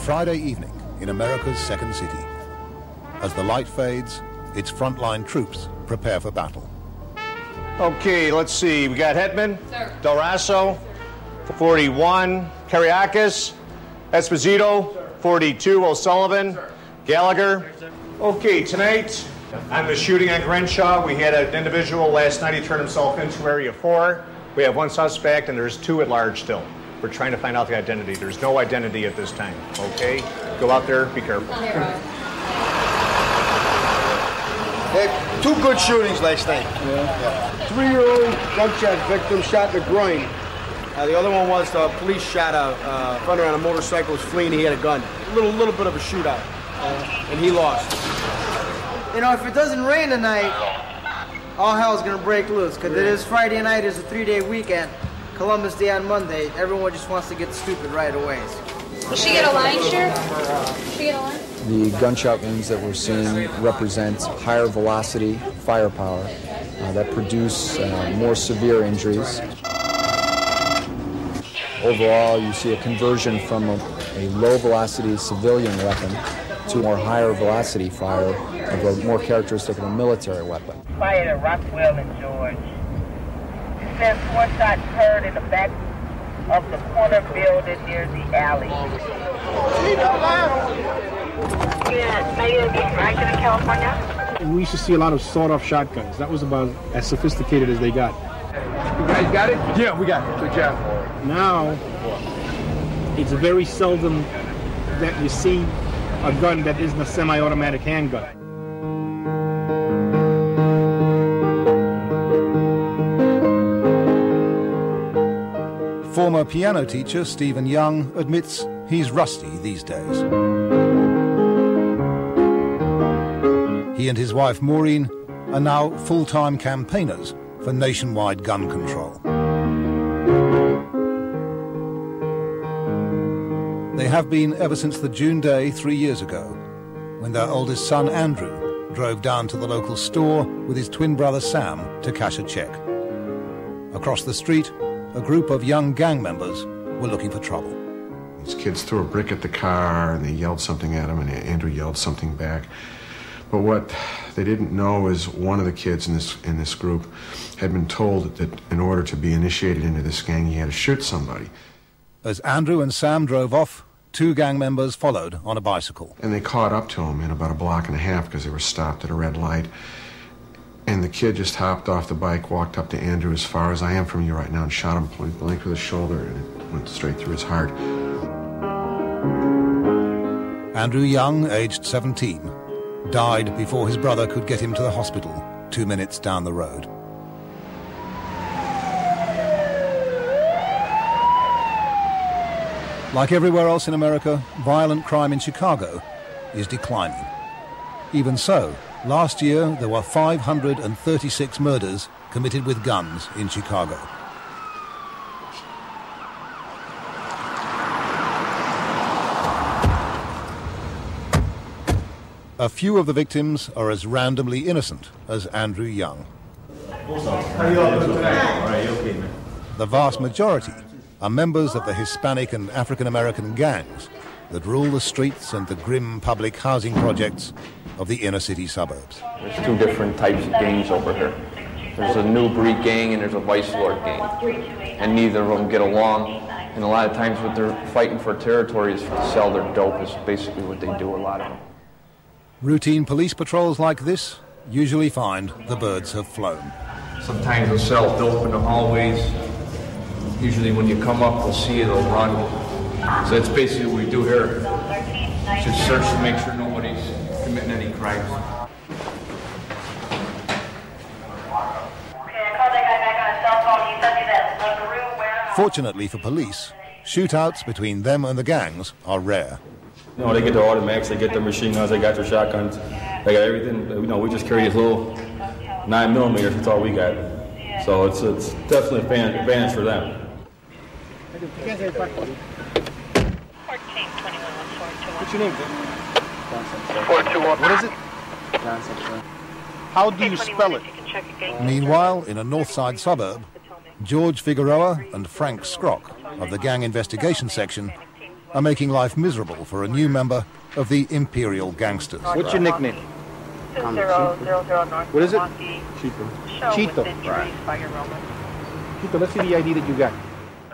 Friday evening in America's second city. As the light fades, its frontline troops prepare for battle. Okay, let's see. We got Hetman, Del Raso, 41, Kariakis, Esposito, 42, O'Sullivan, Gallagher. Okay, tonight on the shooting on Crenshaw, we had an individual last night. He turned himself into Area 4. We have one suspect, and there's 2 at large still. We're trying to find out the identity. There's no identity at this time, okay? Go out there, be careful. Had 2 good shootings last night. Yeah. 3-year-old gunshot victim shot in the groin. The other one was the police shot a runner on a motorcycle, was fleeing, he had a gun. A little bit of a shootout, and he lost. You know, if it doesn't rain tonight, all hell's gonna break loose, because it is Friday night, it's a 3-day weekend. Columbus Day on Monday, everyone just wants to get stupid right away. Will she get a line, Sheriff? Will she get a line? The gunshot wounds that we're seeing represent higher velocity firepower that produce more severe injuries. Overall, you see a conversion from a low-velocity civilian weapon to more higher velocity fire of a more characteristic of a military weapon. Fired at Rockwell and George. It says 4 shots heard in the back of the corner building near the alley. We used to see a lot of sawed-off shotguns. That was about as sophisticated as they got. You guys got it? Yeah, we got it. Good job. Now, it's very seldom that you see a gun that isn't a semi-automatic handgun. Former piano teacher Stephen Young admits he's rusty these days. He and his wife Maureen are now full-time campaigners for nationwide gun control. They have been ever since the June day 3 years ago, when their oldest son Andrew drove down to the local store with his twin brother Sam to cash a check. Across the street, a group of young gang members were looking for trouble. These kids threw a brick at the car and they yelled something at him, and Andrew yelled something back. But what they didn't know is one of the kids in this group had been told that in order to be initiated into this gang, he had to shoot somebody. As Andrew and Sam drove off, 2 gang members followed on a bicycle. And they caught up to him in about a block and a half because they were stopped at a red light. And the kid just hopped off the bike, walked up to Andrew as far as I am from you right now, and shot him point blank with his shoulder, and it went straight through his heart. Andrew Young, aged 17, died before his brother could get him to the hospital 2 minutes down the road. Like everywhere else in America, violent crime in Chicago is declining. Even so, last year there were 536 murders committed with guns in Chicago. A few of the victims are as randomly innocent as Andrew Young. The vast majority are members of the Hispanic and African-American gangs that rule the streets and the grim public housing projects of the inner-city suburbs. There's 2 different types of gangs over here. There's a new breed gang and there's a vice lord gang. And neither of them get along. And a lot of times what they're fighting for territory is to sell their dope is basically what they do, a lot of them. Routine police patrols like this usually find the birds have flown. Sometimes they'll sell dope in the hallways. Usually when you come up, they'll see you, they'll run. So that's basically what we do here. Just search to make sure nobody's committing any crimes. Fortunately for police, shootouts between them and the gangs are rare. You know, they get their automatics, they get their machine guns, they got their shotguns, they got everything. You know, we just carry these little 9mm, that's all we got. So it's definitely an advantage for them. 14211421. What's your name, Jim? 421. What is it? How do you spell it? Meanwhile, in a northside suburb, George Figueroa and Frank Skrock of the Gang Investigation Section are making life miserable for a new member of the Imperial Gangsters. What's your nickname? 2000 North. What is it? Cheeto. Cheeto. Cheeto, let's see the ID that you got.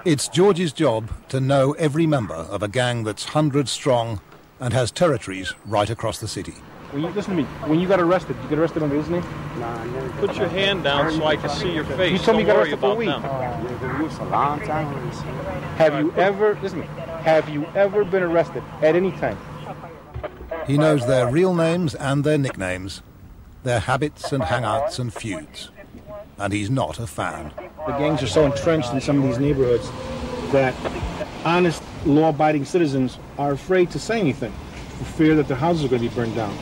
It's George's job to know every member of a gang that's hundreds strong and has territories right across the city. Listen to me. When you got arrested, you got arrested on business? Nah, I never. Put your hand down so I can see your face. You told me you got arrested for a week. A long time. Have you ever, listen to me, have you ever been arrested at any time? He knows their real names and their nicknames, their habits and hangouts and feuds. And he's not a fan. The gangs are so entrenched in some of these neighborhoods that honest, law-abiding citizens are afraid to say anything for fear that their houses are going to be burned down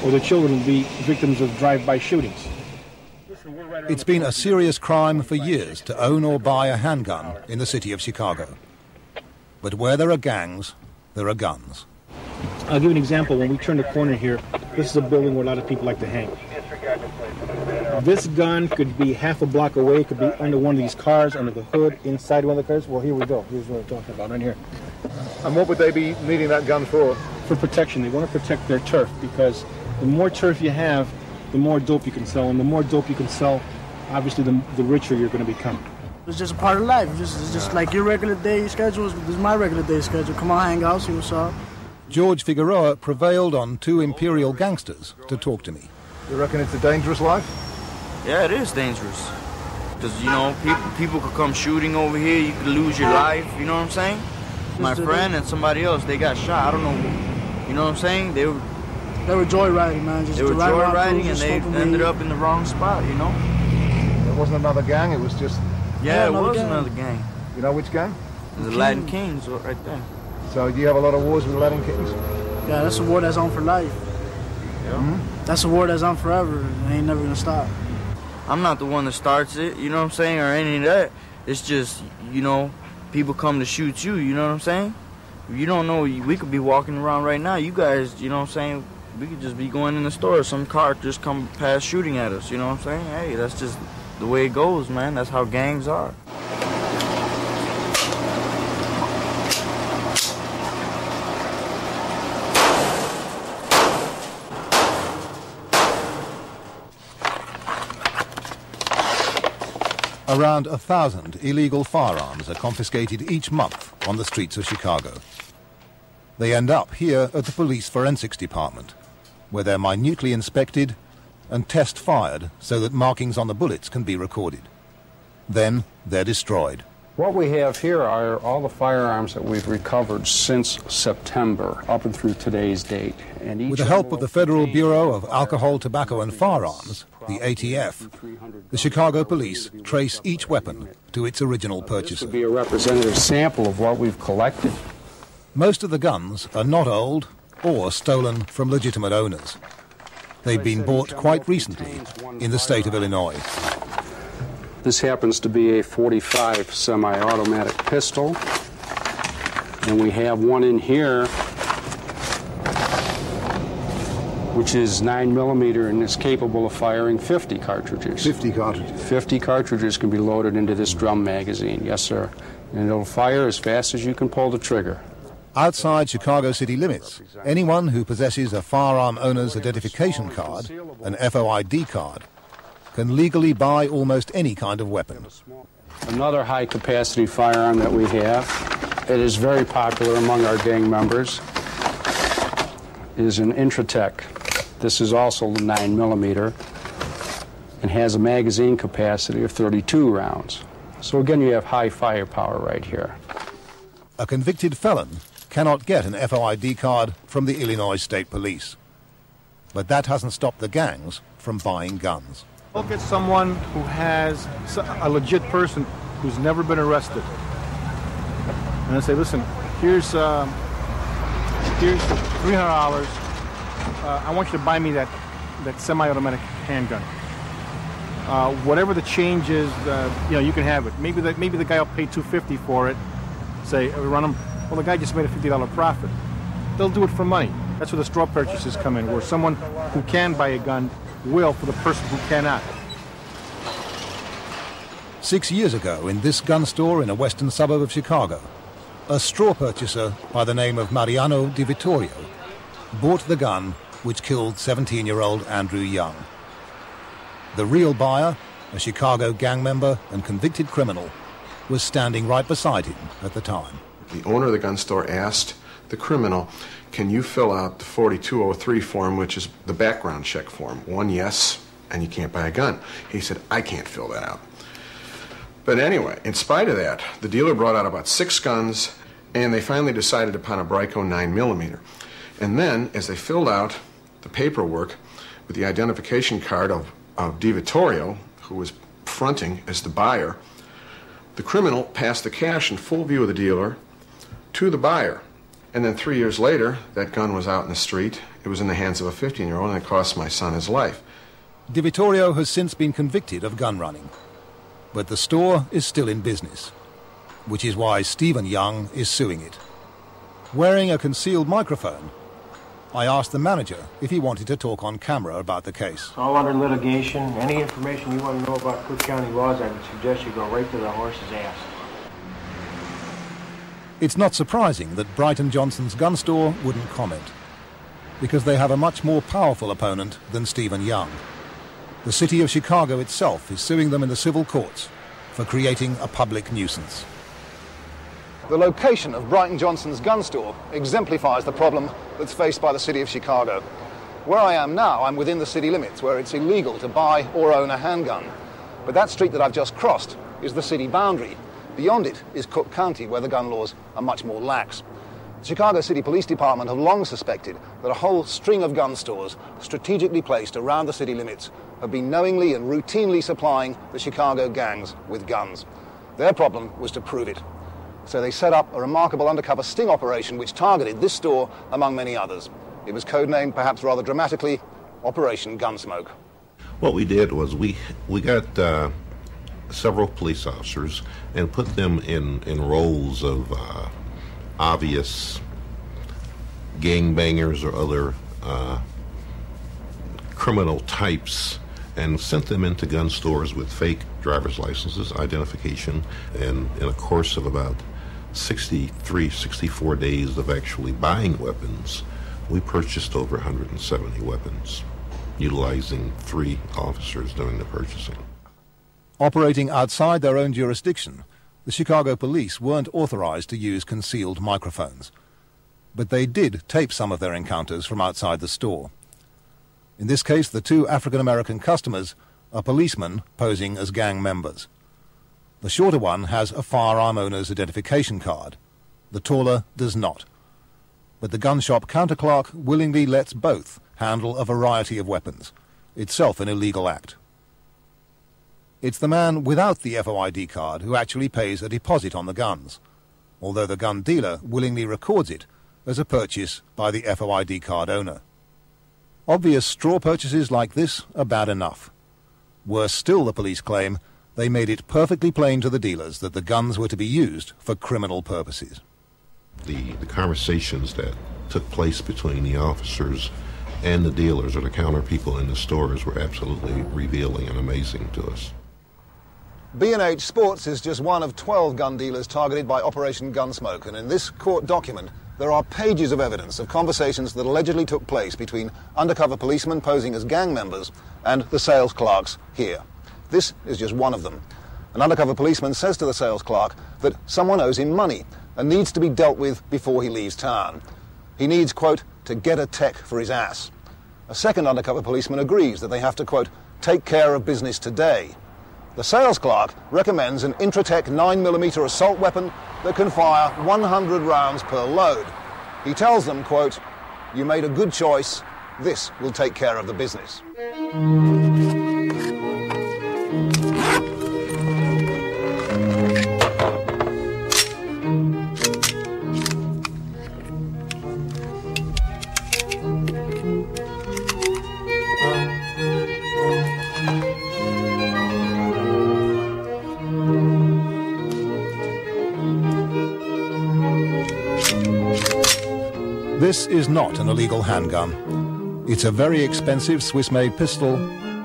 or their children will be victims of drive-by shootings. It's been a serious crime for years to own or buy a handgun in the city of Chicago. But where there are gangs, there are guns. I'll give you an example. When we turn the corner here, this is a building where a lot of people like to hang. This gun could be half a block away. It could be under one of these cars, under the hood, inside one of the cars. Well, here we go. Here's what I'm talking about, right here. And what would they be needing that gun for? For protection. They want to protect their turf because the more turf you have, the more dope you can sell. And the more dope you can sell, obviously, the richer you're going to become. It's just a part of life. It's just like your regular day schedule. This is my regular day schedule. Come on, hang out, see what's up. George Figueroa prevailed on two Imperial gangsters to talk to me. You reckon it's a dangerous life? Yeah, it is dangerous. Because, you know, people could come shooting over here. You could lose your life. You know what I'm saying? My friend and somebody else, they got shot. I don't know. You know what I'm saying? They were joyriding, man. They were joyriding and they ended up in the wrong spot, you know? It wasn't another gang, it was just... Yeah, it was another gang. You know which gang? The Latin Kings right there. So do you have a lot of wars with the Latin Kings? Yeah, that's a war that's on for life. Yeah. Mm-hmm. That's a war that's on forever. It ain't never gonna stop. I'm not the one that starts it, you know what I'm saying, or any of that. It's just, you know, people come to shoot you, you know what I'm saying? You don't know, we could be walking around right now. You guys, you know what I'm saying, we could just be going in the store. Some car just come past shooting at us, you know what I'm saying? Hey, that's just the way it goes, man. That's how gangs are. Around 1,000 illegal firearms are confiscated each month on the streets of Chicago. They end up here at the Police Forensics Department, where they're minutely inspected and test fired so that markings on the bullets can be recorded. Then they're destroyed. What we have here are all the firearms that we've recovered since September up and through today's date. And each with the help of the Federal Bureau of Alcohol, Tobacco and Firearms, the ATF, the Chicago police trace each weapon to its original purchaser. This would be a representative sample of what we've collected. Most of the guns are not old or stolen from legitimate owners. They've been bought quite recently in the state of Illinois. This happens to be a .45 semi-automatic pistol. And we have one in here which is 9mm and is capable of firing 50 cartridges. 50 cartridges? 50 cartridges can be loaded into this drum magazine, yes, sir. And it'll fire as fast as you can pull the trigger. Outside Chicago city limits, anyone who possesses a firearm owner's identification card, an FOID card, can legally buy almost any kind of weapon. Another high-capacity firearm that we have, it is very popular among our gang members, is an Intratec. This is also 9mm and has a magazine capacity of 32 rounds. So again, you have high firepower right here. A convicted felon cannot get an FOID card from the Illinois State Police. But that hasn't stopped the gangs from buying guns. Look at someone who has a legit person who's never been arrested. And I say, listen, here's $300. I want you to buy me that semi-automatic handgun. Whatever the change is, you can have it. Maybe the guy will pay $250 for it. Say, run him. Well, the guy just made a $50 profit. They'll do it for money. That's where the straw purchases come in, where someone who can buy a gun will for the person who cannot. 6 years ago, in this gun store in a western suburb of Chicago, A straw purchaser by the name of Mariano Di Vittorio bought the gun which killed 17-year-old Andrew Young. The real buyer, a Chicago gang member and convicted criminal, was standing right beside him at the time. The owner of the gun store asked the criminal, "Can you fill out the 4203 form, which is the background check form? 1 yes, and you can't buy a gun." He said, "I can't fill that out." But anyway, in spite of that, the dealer brought out about 6 guns, and they finally decided upon a Brico 9mm. And then, as they filled out the paperwork with the identification card of Di Vittorio, who was fronting as the buyer, the criminal passed the cash in full view of the dealer to the buyer. And then 3 years later, that gun was out in the street. It was in the hands of a 15-year-old, and it cost my son his life. Di Vittorio has since been convicted of gun running. But the store is still in business, which is why Stephen Young is suing it. Wearing a concealed microphone, I asked the manager if he wanted to talk on camera about the case. All under litigation. Any information you want to know about Cook County laws, I would suggest you go right to the horse's ass. It's not surprising that Brighton Johnson's gun store wouldn't comment, because they have a much more powerful opponent than Stephen Young. The city of Chicago itself is suing them in the civil courts for creating a public nuisance. The location of Brighton Johnson's gun store exemplifies the problem that's faced by the city of Chicago. Where I am now, I'm within the city limits, where it's illegal to buy or own a handgun. But that street that I've just crossed is the city boundary. Beyond it is Cook County, where the gun laws are much more lax. The Chicago City Police Department have long suspected that a whole string of gun stores strategically placed around the city limits have been knowingly and routinely supplying the Chicago gangs with guns. Their problem was to prove it. So they set up a remarkable undercover sting operation which targeted this store among many others. It was codenamed, perhaps rather dramatically, Operation Gunsmoke. What we did was we got several police officers and put them in roles of obvious gangbangers or other criminal types, and sent them into gun stores with fake driver's licenses, identification, and in a course of about 64 days of actually buying weapons, we purchased over 170 weapons, utilizing 3 officers doing the purchasing. Operating outside their own jurisdiction, the Chicago police weren't authorized to use concealed microphones. But they did tape some of their encounters from outside the store. In this case, the 2 African-American customers are policemen posing as gang members. The shorter one has a firearm owner's identification card. The taller does not. But the gun shop counter clerk willingly lets both handle a variety of weapons, itself an illegal act. It's the man without the FOID card who actually pays a deposit on the guns, although the gun dealer willingly records it as a purchase by the FOID card owner. Obvious straw purchases like this are bad enough. Worse still, the police claim, they made it perfectly plain to the dealers that the guns were to be used for criminal purposes. The conversations that took place between the officers and the dealers or the counter people in the stores were absolutely revealing and amazing to us. B&H Sports is just one of 12 gun dealers targeted by Operation Gunsmoke, and in this court document there are pages of evidence of conversations that allegedly took place between undercover policemen posing as gang members and the sales clerks here. This is just one of them. An undercover policeman says to the sales clerk that someone owes him money and needs to be dealt with before he leaves town. He needs, quote, to get a tech for his ass. A second undercover policeman agrees that they have to, quote, take care of business today. The sales clerk recommends an Intratec 9mm assault weapon that can fire 100 rounds per load. He tells them, quote, you made a good choice. This will take care of the business. This is not an illegal handgun. It's a very expensive Swiss-made pistol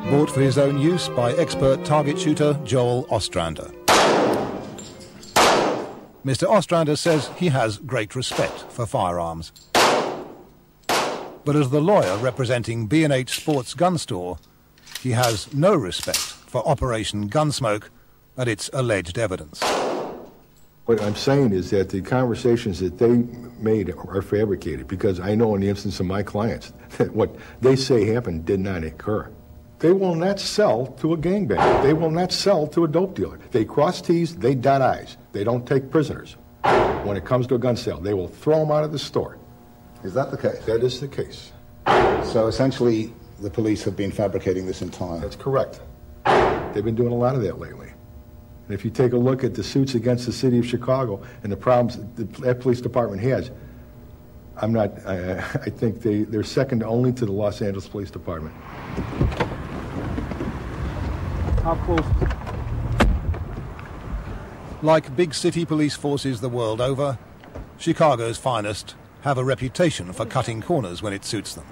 bought for his own use by expert target shooter Joel Ostrander. Mr. Ostrander says he has great respect for firearms. But as the lawyer representing B&H Sports Gun Store, he has no respect for Operation Gunsmoke and its alleged evidence. What I'm saying is that the conversations that they made are fabricated, because I know in the instance of my clients that what they say happened did not occur. They will not sell to a gangbanger. They will not sell to a dope dealer. They cross T's, they dot I's. They don't take prisoners. When it comes to a gun sale, they will throw them out of the store. Is that the case? That is the case. So essentially, the police have been fabricating this entire... That's correct. They've been doing a lot of that lately. And if you take a look at the suits against the city of Chicago and the problems that police department has, I think they're second only to the Los Angeles Police Department. How close? Like big city police forces the world over, Chicago's finest have a reputation for cutting corners when it suits them.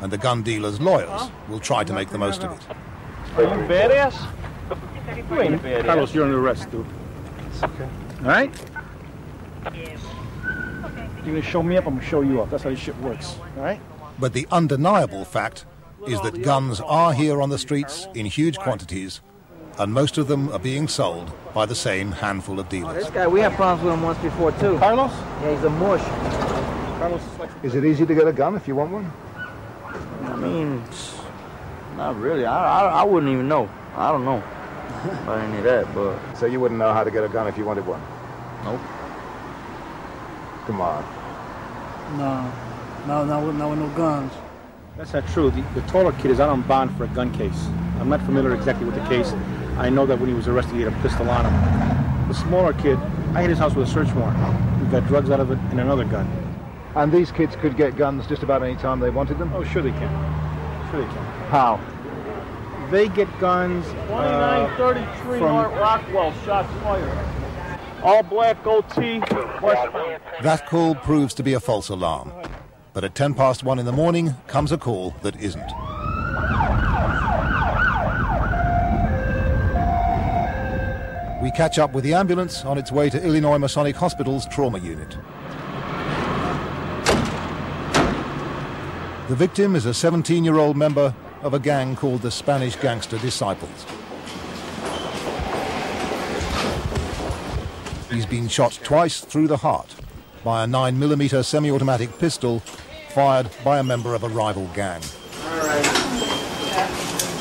And the gun dealers' lawyers will try to make the most of it. Are you badass? You ain't badass. Carlos, you're under arrest, dude. Okay. All right? You're going to show me up, I'm going to show you up. That's how this shit works. All right? But the undeniable fact is that guns are here on the streets in huge quantities, and most of them are being sold by the same handful of dealers. This guy, we had problems with him once before, too. Carlos? Yeah, he's a mush. Carlos is it easy to get a gun if you want one? I mean, not really. I wouldn't even know. I don't know about any of that, but... So you wouldn't know how to get a gun if you wanted one? Nope. Come on. No, with no guns. That's not true. The taller kid is out on bond for a gun case. I'm not familiar exactly with the case. I know that when he was arrested, he had a pistol on him. The smaller kid, I hit his house with a search warrant. We got drugs out of it and another gun. And these kids could get guns just about any time they wanted them? Oh, sure they can. Sure they can. How? They get guns 2933 North Rockwell, shots fired. All black goatee, westbound. That call proves to be a false alarm. But at 1:10 in the morning comes a call that isn't. We catch up with the ambulance on its way to Illinois Masonic Hospital's trauma unit. The victim is a 17-year-old member of a gang called the Spanish Gangster Disciples. He's been shot twice through the heart by a 9mm semi-automatic pistol fired by a member of a rival gang. All right.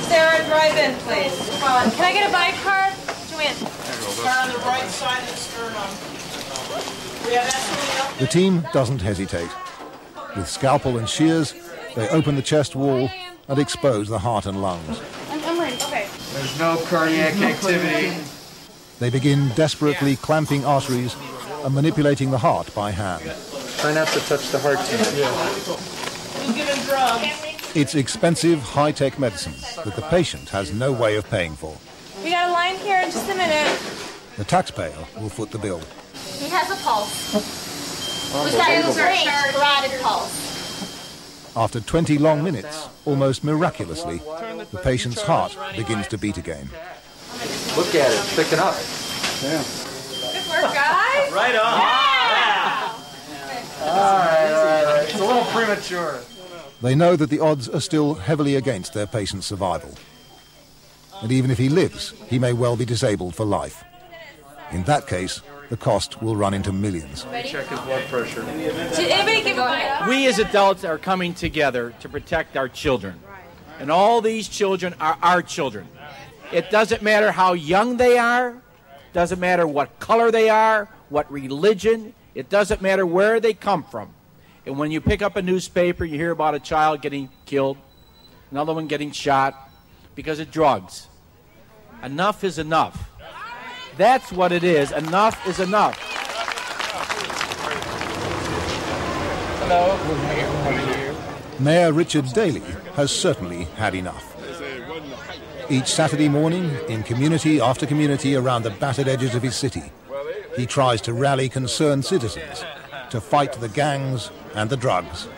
Sarah, drive in, please. Come on. Can I get a bike card? Joanne. Start on the right side of the sternum. We have that. The team doesn't hesitate. With scalpel and shears, they open the chest wall and expose the heart and lungs. I'm ready. Okay. There's no cardiac activity. They begin desperately clamping arteries and manipulating the heart by hand. Try not to touch the heart too much. Who's giving drugs? It's expensive, high-tech medicine that the patient has no way of paying for. We got a line here in just a minute. The taxpayer will foot the bill. He has a pulse. We've got a great carotid pulse. After 20 long minutes, almost miraculously, the patient's heart begins to beat again. Look at it, picking up. Yeah. Good work, guys. Right on. Yeah. All right. It's a little premature. They know that the odds are still heavily against their patient's survival. And even if he lives, he may well be disabled for life. In that case, the cost will run into millions. Check his blood pressure. Did anybody give a... We as adults are coming together to protect our children. And all these children are our children. It doesn't matter how young they are, doesn't matter what color they are, what religion, it doesn't matter where they come from. And when you pick up a newspaper, you hear about a child getting killed, another one getting shot because of drugs. Enough is enough. That's what it is. Enough is enough. Hello. Mayor Richard Daley has certainly had enough. Each Saturday morning, in community after community around the battered edges of his city, he tries to rally concerned citizens to fight the gangs and the drugs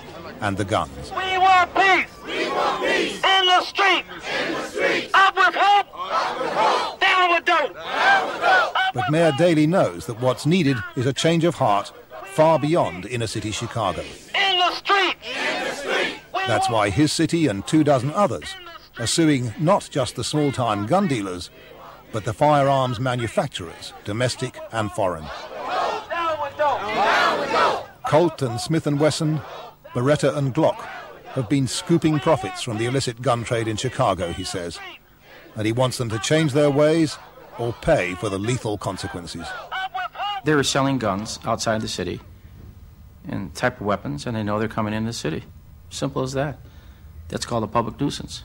and the guns. We want peace. We want peace. In the street. In the street. Up with hope. Up with hope. Down with dope. Down with dope. But Mayor Daley knows that what's needed is a change of heart far beyond inner-city Chicago. In the street! In the street! That's why his city and 24 others are suing not just the small-time gun dealers, but the firearms manufacturers, domestic and foreign. Down with dope! Down with dope! Colt and Smith & Wesson, Beretta and Glock have been scooping profits from the illicit gun trade in Chicago, he says. And he wants them to change their ways or pay for the lethal consequences. They're selling guns outside the city and type of weapons, and they know they're coming in the city. Simple as that. That's called a public nuisance.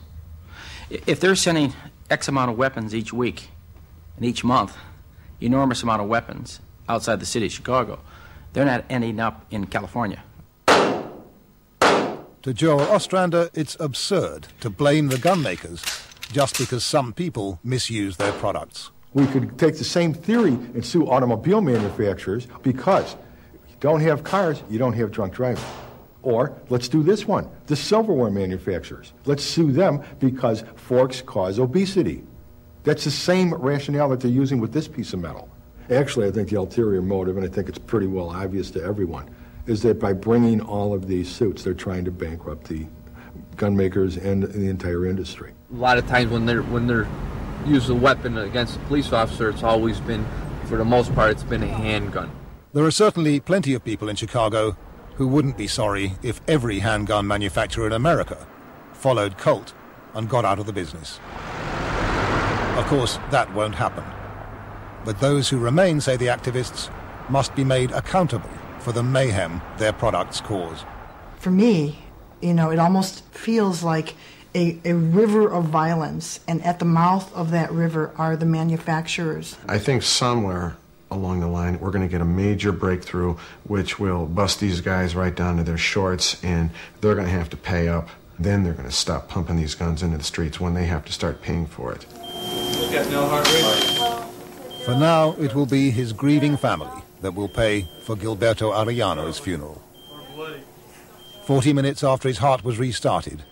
If they're sending X amount of weapons each week and each month, enormous amount of weapons outside the city of Chicago, they're not ending up in California. To Joel Ostrander, it's absurd to blame the gun makers just because some people misuse their products. We could take the same theory and sue automobile manufacturers because if you don't have cars, you don't have drunk driving. Or let's do this one, the silverware manufacturers. Let's sue them because forks cause obesity. That's the same rationale that they're using with this piece of metal. Actually, I think the ulterior motive, and I think it's pretty well obvious to everyone, is that by bringing all of these suits, they're trying to bankrupt the gun makers and the entire industry. A lot of times when they're use a weapon against a police officer, it's always been, for the most part, it's been a handgun. There are certainly plenty of people in Chicago who wouldn't be sorry if every handgun manufacturer in America followed Colt and got out of the business. Of course, that won't happen. But those who remain, say the activists, must be made accountable for the mayhem their products cause. For me, it almost feels like a river of violence, and at the mouth of that river are the manufacturers. I think somewhere along the line we're going to get a major breakthrough which will bust these guys right down to their shorts, and they're going to have to pay up. Then they're going to stop pumping these guns into the streets when they have to start paying for it. Got no heart rate. For now, it will be his grieving family that will pay for Gilberto Arellano's funeral. 40 minutes after his heart was restarted,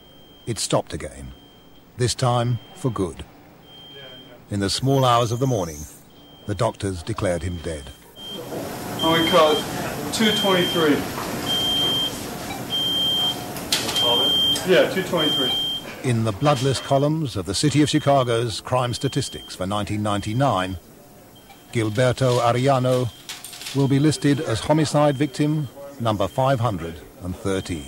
it stopped again, this time for good. In the small hours of the morning, the doctors declared him dead. Oh, we call it 223. Yeah, 223. In the bloodless columns of the City of Chicago's crime statistics for 1999, Gilberto Arellano will be listed as homicide victim number 513.